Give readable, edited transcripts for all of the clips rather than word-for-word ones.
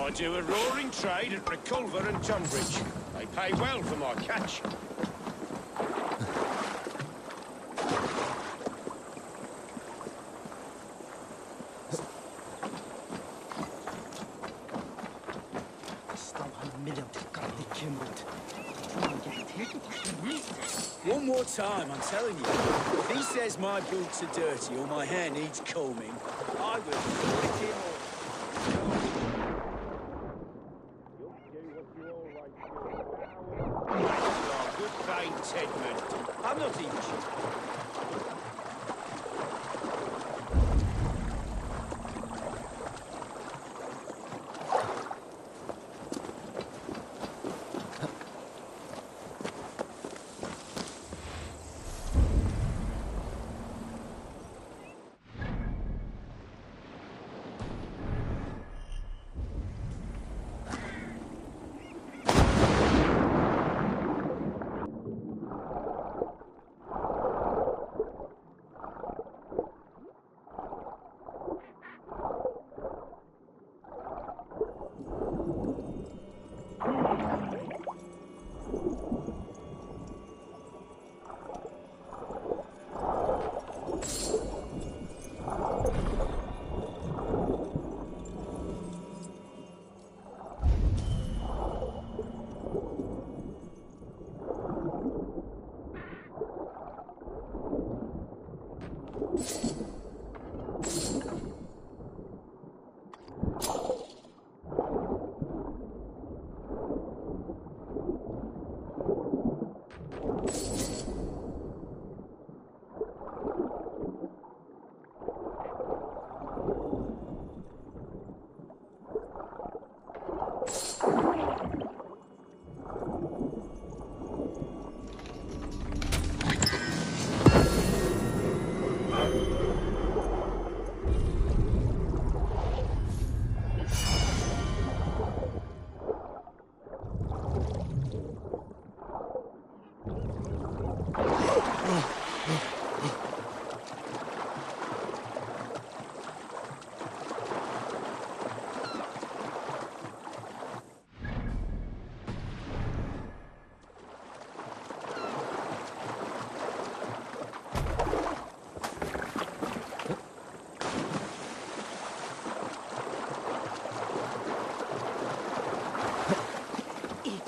I do a roaring trade at Reculver and Tunbridge. They pay well for my catch. One more time, I'm telling you. If he says my boots are dirty or my hair needs combing, I will lick him Oh, good fight, Tedman. I'm not even sure.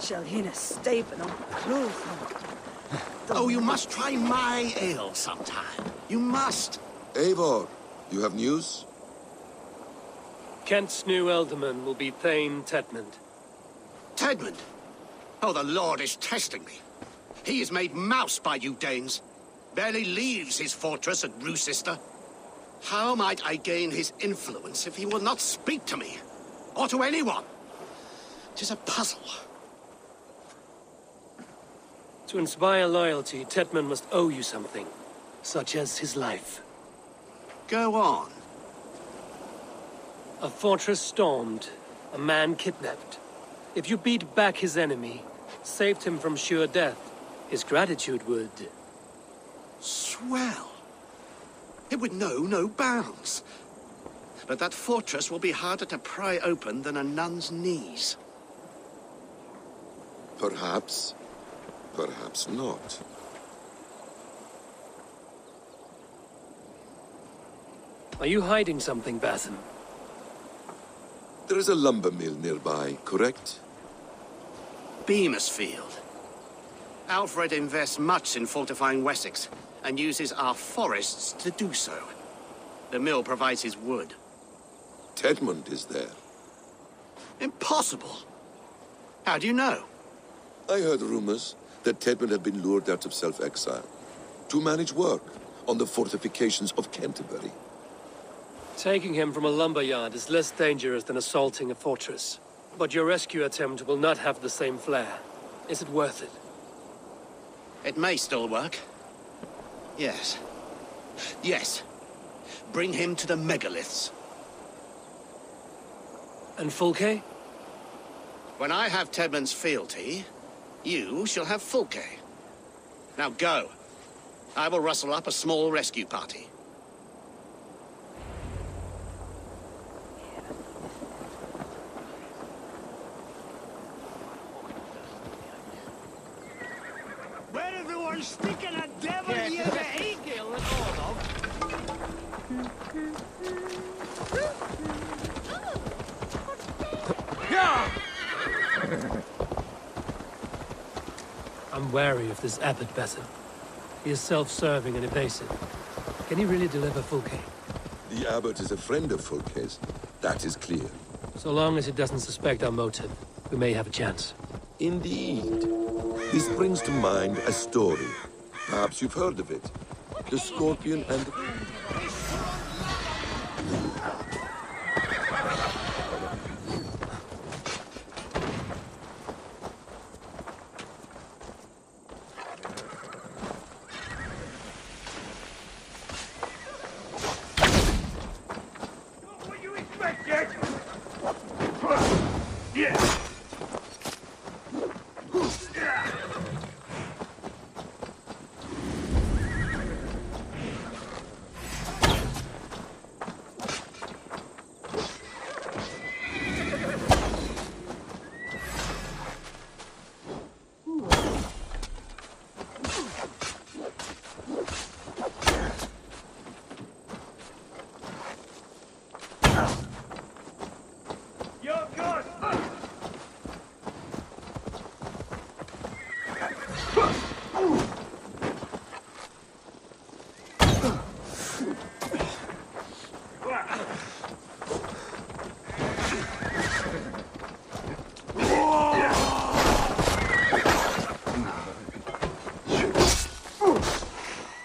Shall hin a staven on clothes. Oh, you must try my ale sometime. You must. Eivor, you have news? Kent's new ealdorman will be Thane Tedmund. Tedmund? Oh, the Lord is testing me. He is made mouse by you Danes. Barely leaves his fortress at Roosister. How might I gain his influence if he will not speak to me? Or to anyone? 'Tis a puzzle. To inspire loyalty, Tedmund must owe you something, such as his life. Go on. A fortress stormed, a man kidnapped. If you beat back his enemy, saved him from sure death, his gratitude would... Swell. It would know no bounds. But that fortress will be harder to pry open than a nun's knees. Perhaps. Perhaps not. Are you hiding something, Basim? There is a lumber mill nearby, correct? Beamisfield. Alfred invests much in fortifying Wessex, and uses our forests to do so. The mill provides his wood. Tedmund is there. Impossible! How do you know? I heard rumors that Tedmund had been lured out of self-exile to manage work on the fortifications of Canterbury. Taking him from a lumberyard is less dangerous than assaulting a fortress. But your rescue attempt will not have the same flair. Is it worth it? It may still work. Yes. Yes. Bring him to the megaliths. And Fulke? When I have Tedmund's fealty, you shall have Fulke. Now go. I will rustle up a small rescue party. I'm sticking a devil you the eagle at all of. I'm wary of this abbot Besson. He is self-serving and evasive. Can he really deliver Fulke? The abbot is a friend of Fulke's. That is clear. So long as he doesn't suspect our motive, we may have a chance. Indeed. This brings to mind a story. Perhaps you've heard of it. The Scorpion and the... What you expected? Yeah. You're good.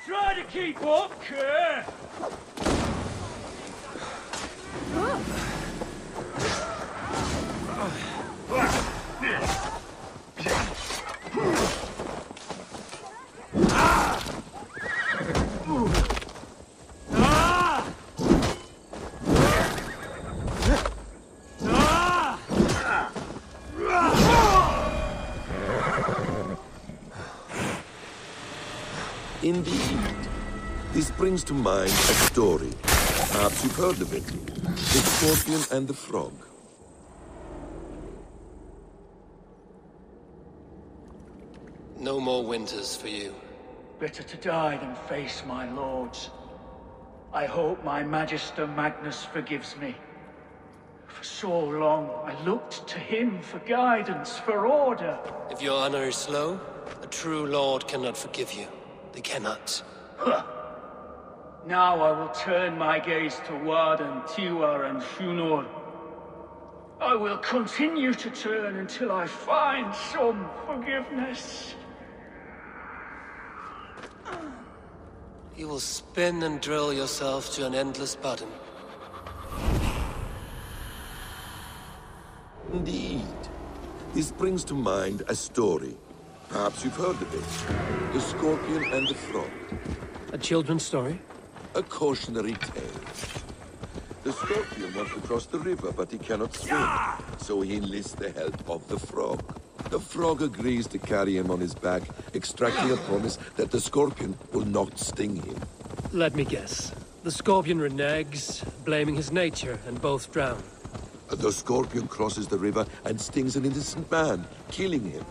Try to keep up, Kerr. Indeed. This brings to mind a story. Perhaps you've heard of it. The Scorpion and the Frog. No more winters for you. Better to die than face my lords. I hope my Magister Magnus forgives me. For so long, I looked to him for guidance, for order. If your honor is slow, a true lord cannot forgive you. They cannot. Now I will turn my gaze to Warden, Tiwar, and Shunor. I will continue to turn until I find some forgiveness. You will spin and drill yourself to an endless button. Indeed. This brings to mind a story. Perhaps you've heard of it. The Scorpion and the Frog. A children's story? A cautionary tale. The Scorpion wants to cross the river, but he cannot swim. So he enlists the help of the Frog. The Frog agrees to carry him on his back, extracting a promise that the Scorpion will not sting him. Let me guess. The Scorpion reneges, blaming his nature, and both drown. The Scorpion crosses the river and stings an innocent man, killing him.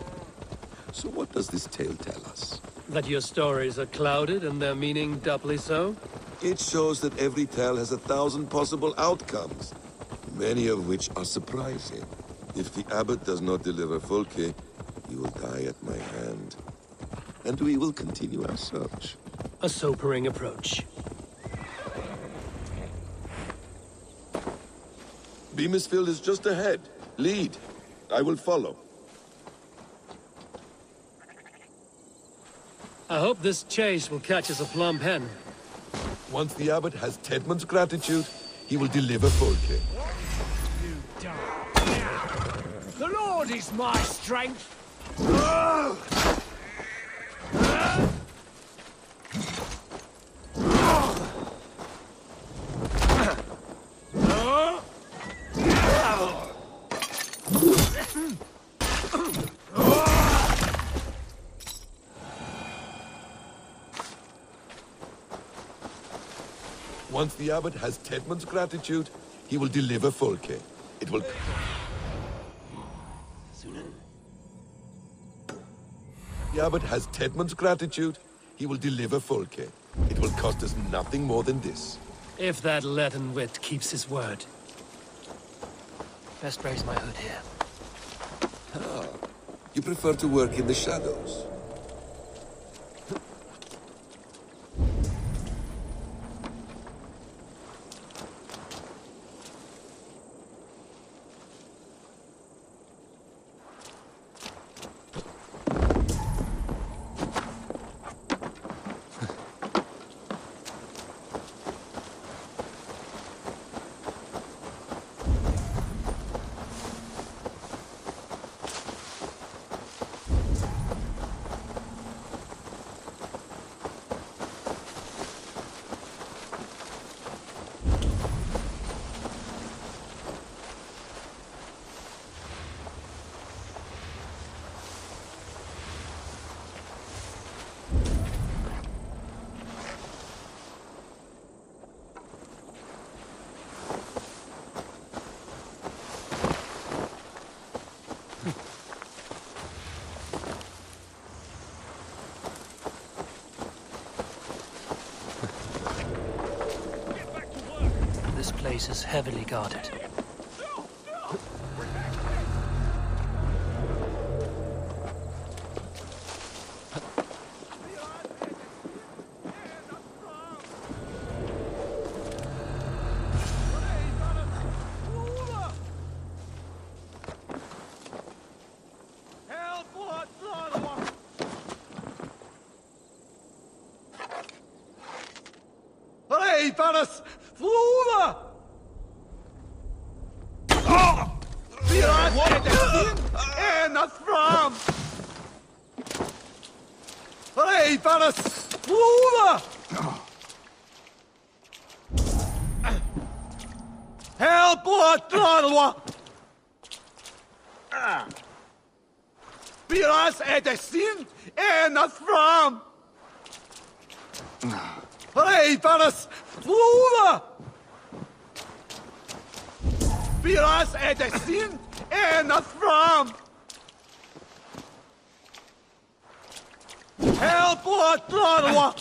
So what does this tale tell us? That your stories are clouded and their meaning doubly so? It shows that every tale has 1,000 possible outcomes, many of which are surprising. If the abbot does not deliver Fulke, he will die at my hand. And we will continue our search. A sobering approach. Beamisfield is just ahead. Lead. I will follow. I hope this chase will catch us a plump hen. Once the abbot has Tedmund's gratitude, he will deliver Fulke. You die. The Lord is my strength. Once the abbot has Tedmund's gratitude, he will deliver Fulke. It will... The abbot has Tedmund's gratitude. He will deliver Folke. It will cost us nothing more than this. If that leaden wit keeps his word. Best raise my hood here. You prefer to work in the shadows? This place is heavily guarded. Hej, Paras! Flora! Vi har ett ena fram! Hej, Paras! Flora! Help what, Lorwa! Vi har ett ena fram! Hej, Paras! Flora! Piras edesin ena fram! Help what, Lorwa!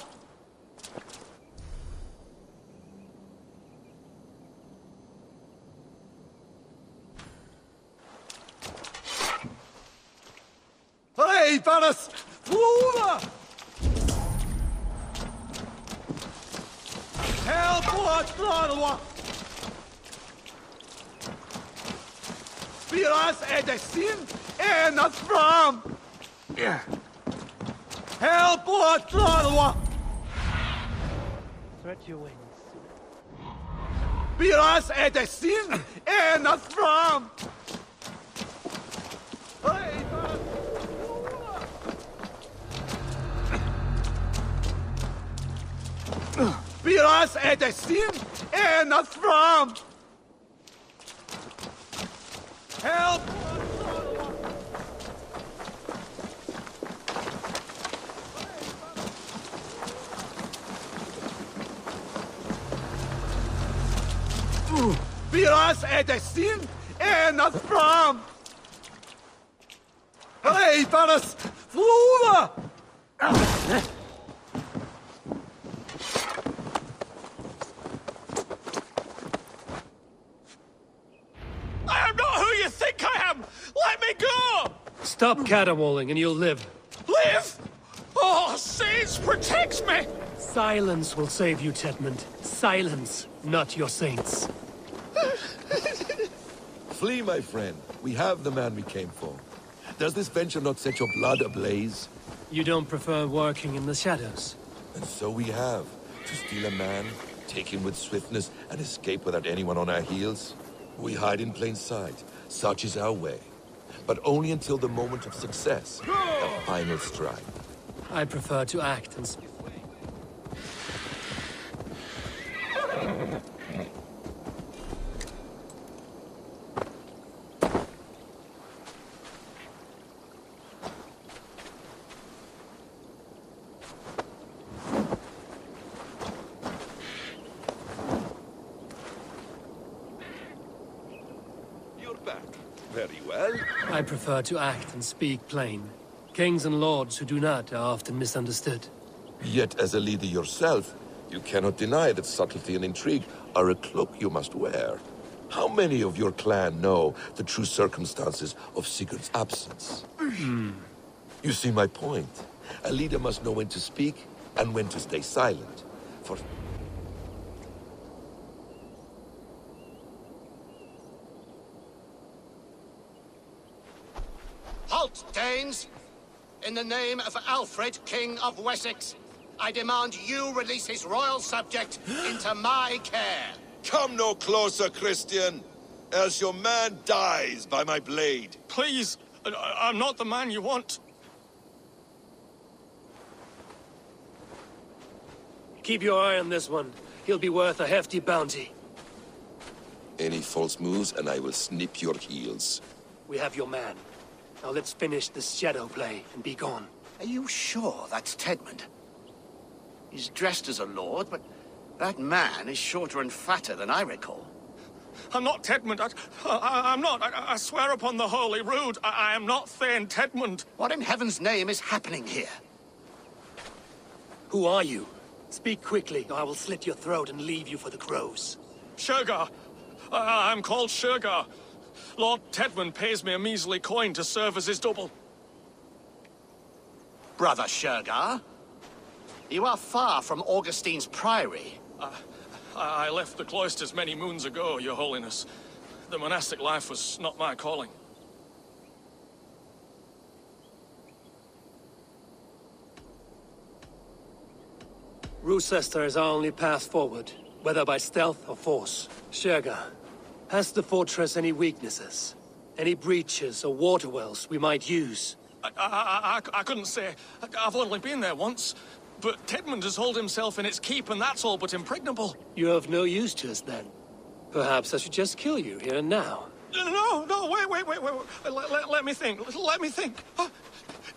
Hej, Paras! Flora! Help what, Lorwa! Piras edesin ena fram! Help what, Lorwa! Spread your wings. Piras edesin ena fram! Hey, Piras edesin ena fram! Help! Piras edesin ena fram! Hej, Paras! Flora! I am not who you think I am! Let me go! Stop caterwauling and you'll live. Live! Oh, saints, protect me! Silence will save you, Tedmund. Silence, not your saints. Flee, my friend. We have the man we came for. Does this venture not set your blood ablaze? You don't prefer working in the shadows? And so we have. To steal a man, take him with swiftness, and escape without anyone on our heels. We hide in plain sight. Such is our way. But only until the moment of success. The final strike. I prefer to act and speak. You're back. Very well. I prefer to act and speak plain. Kings and lords who do not are often misunderstood. Yet, as a leader yourself, you cannot deny that subtlety and intrigue are a cloak you must wear. How many of your clan know the true circumstances of Sigurd's absence? You see my point. A leader must know when to speak and when to stay silent. For Halt, Danes! In the name of Alfred, King of Wessex, I demand you release his royal subject into my care. come no closer, Christian, else your man dies by my blade. Please, I'm not the man you want. Keep your eye on this one. He'll be worth a hefty bounty. Any false moves, and I will snip your heels. We have your man. Now let's finish this shadow play and be gone. Are you sure that's Tedmund? He's dressed as a lord, but that man is shorter and fatter than I recall. I'm not Tedmund. I'm not. I swear upon the Holy Rood, I am not Thane Tedmund. What in heaven's name is happening here? Who are you? Speak quickly, or I will slit your throat and leave you for the crows. Shergar. I'm called Shergar. Lord Tedmund pays me a measly coin to serve as his double. Brother Shergar? You are far from Augustine's priory. I left the cloisters many moons ago, Your Holiness. The monastic life was not my calling. Rochester is our only path forward, whether by stealth or force. Shergar, has the fortress any weaknesses? Any breaches or water wells we might use? I couldn't say. I've only been there once. But Tedmund has holed himself in its keep, and that's all but impregnable. You're of no use to us, then. Perhaps I should just kill you here and now. No, wait. Let me think. Let me think.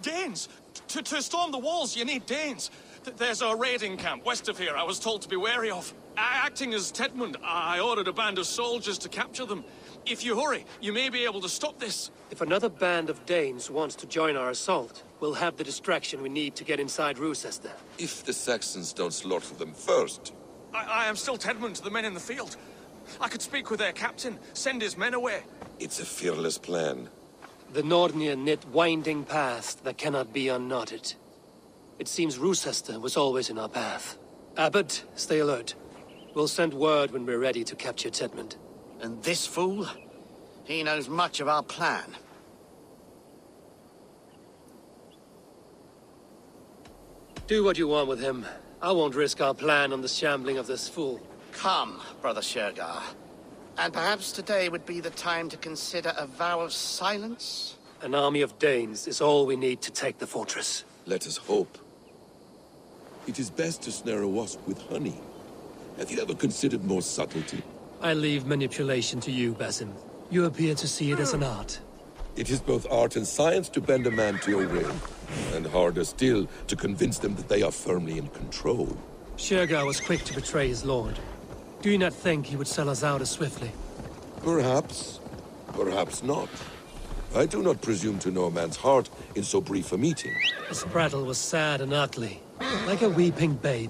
Danes. To storm the walls, you need Danes. There's a raiding camp west of here I was told to be wary of. Acting as Tedmund, I ordered a band of soldiers to capture them. If you hurry, you may be able to stop this. If another band of Danes wants to join our assault, we'll have the distraction we need to get inside Rochester. If the Saxons don't slaughter them first. I am still Tedmund to the men in the field. I could speak with their captain, send his men away. It's a fearless plan. The Nordnir knit winding paths that cannot be unknotted. It seems Rochester was always in our path. Abbot, stay alert. We'll send word when we're ready to capture Tedmund. And this fool? He knows much of our plan. Do what you want with him. I won't risk our plan on the shambling of this fool. Come, Brother Shergar. And perhaps today would be the time to consider a vow of silence? An army of Danes is all we need to take the fortress. Let us hope. It is best to snare a wasp with honey. Have you ever considered more subtlety? I leave manipulation to you, Basim. You appear to see it as an art. It is both art and science to bend a man to your will, and harder still to convince them that they are firmly in control. Shergar was quick to betray his lord. Do you not think he would sell us out as swiftly? Perhaps. Perhaps not. I do not presume to know a man's heart in so brief a meeting. His prattle was sad and ugly, like a weeping babe.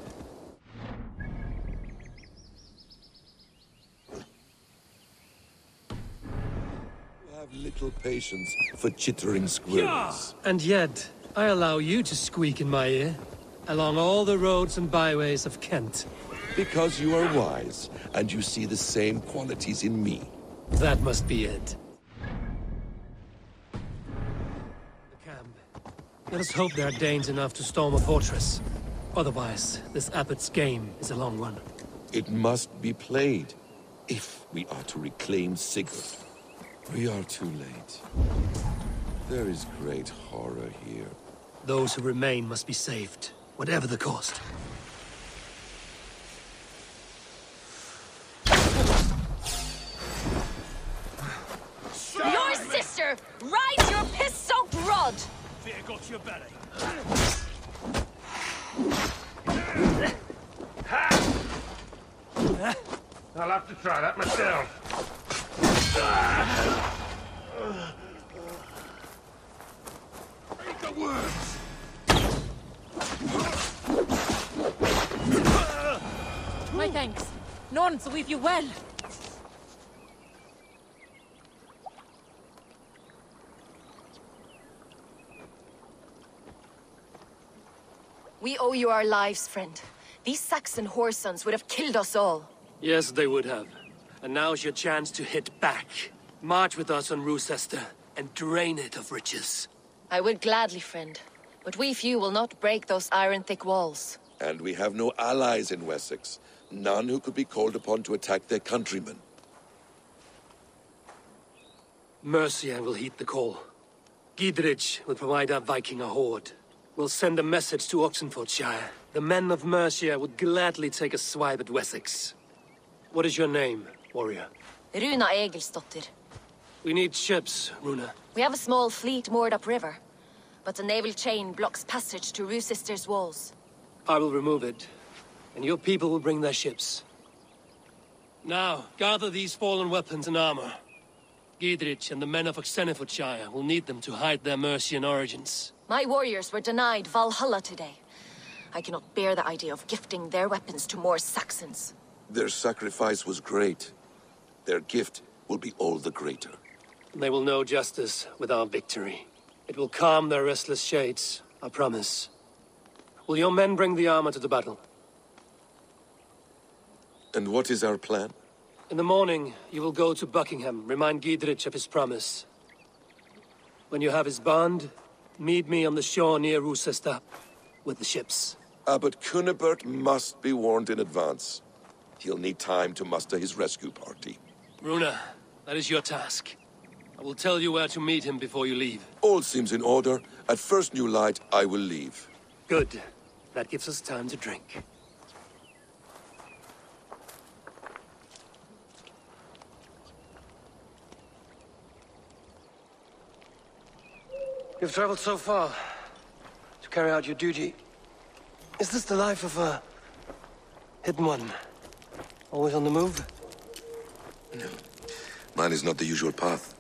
Little patience for chittering squirrels. And yet, I allow you to squeak in my ear, along all the roads and byways of Kent. Because you are wise, and you see the same qualities in me. That must be it. The camp. Let us hope there are Danes enough to storm a fortress. Otherwise, this abbot's game is a long one. It must be played, if we are to reclaim Sigurd. We are too late. There is great horror here. Those who remain must be saved, whatever the cost. Your sister! Rise your piss-soaked rod! Fear got your belly. I'll have to try that myself. Make a word! servants will weave you well. We owe you our lives, friend. These Saxon whoresons would have killed us all. Yes, they would have. And now's your chance to hit back. March with us on Roosester and drain it of riches. I would gladly, friend. But we few will not break those iron-thick walls. And we have no allies in Wessex. None who could be called upon to attack their countrymen. Mercia will heed the call. Gidrich will provide our Viking a horde. We'll send a message to Oxenfordshire. The men of Mercia would gladly take a swipe at Wessex. What is your name, warrior? Runa Egilsdotter. We need ships, Runa. We have a small fleet moored upriver, but the naval chain blocks passage to Roosester's walls. I will remove it, and your people will bring their ships. Now, gather these fallen weapons and armor. Gidrich and the men of Oxenfordshire will need them to hide their Mercian origins. My warriors were denied Valhalla today. I cannot bear the idea of gifting their weapons to more Saxons. Their sacrifice was great. Their gift will be all the greater. They will know justice with our victory. It will calm their restless shades, I promise. Will your men bring the armor to the battle? And what is our plan? In the morning, you will go to Buckingham, remind Gidrich of his promise. When you have his bond, meet me on the shore near Roosester with the ships. Abbot Cunibert must be warned in advance. He'll need time to muster his rescue party. Runa, that is your task. I will tell you where to meet him before you leave. All seems in order. At first new light, I will leave. Good. That gives us time to drink. You've traveled so far to carry out your duty. Is this the life of a hidden one? Always on the move? No. Mine is not the usual path.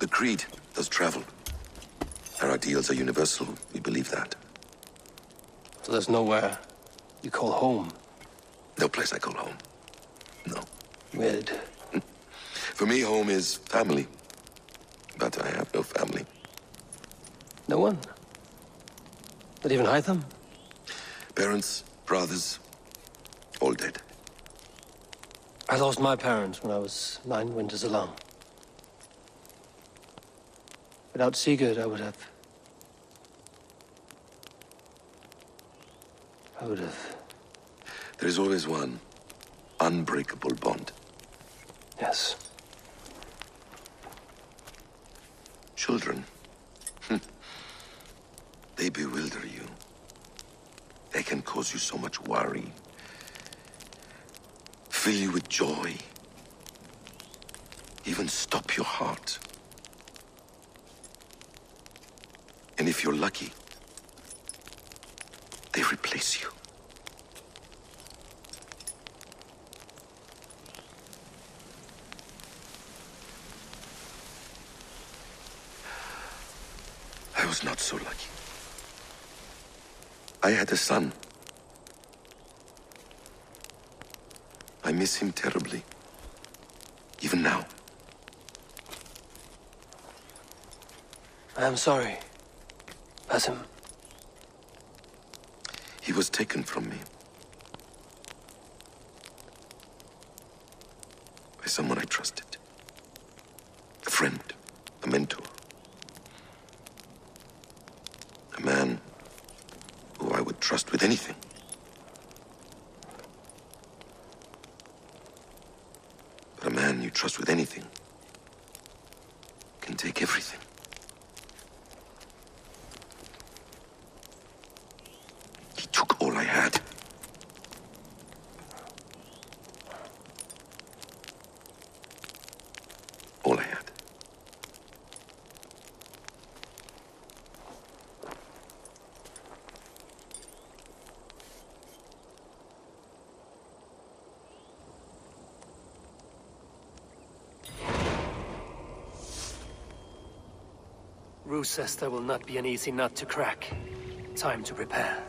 The Creed does travel. Our ideals are universal. We believe that. So there's nowhere you call home? No place I call home. No. Weird. For me, home is family. But I have no family. No one? Not even Hytham? Parents, brothers, all dead. I lost my parents when I was 9 winters along. Without Sigurd, I would have... There is always one unbreakable bond. Yes. Children. They bewilder you. They can cause you so much worry. Fill you with joy. Even stop your heart. And if you're lucky, they replace you. I was not so lucky. I had a son. I miss him terribly. Even now. I am sorry. Basim. He was taken from me. By someone I trusted. A friend. A mentor. A man who I would trust with anything. But a man you trust with anything can take everything. He took all I had. All I had. Roosester will not be an easy nut to crack. Time to prepare.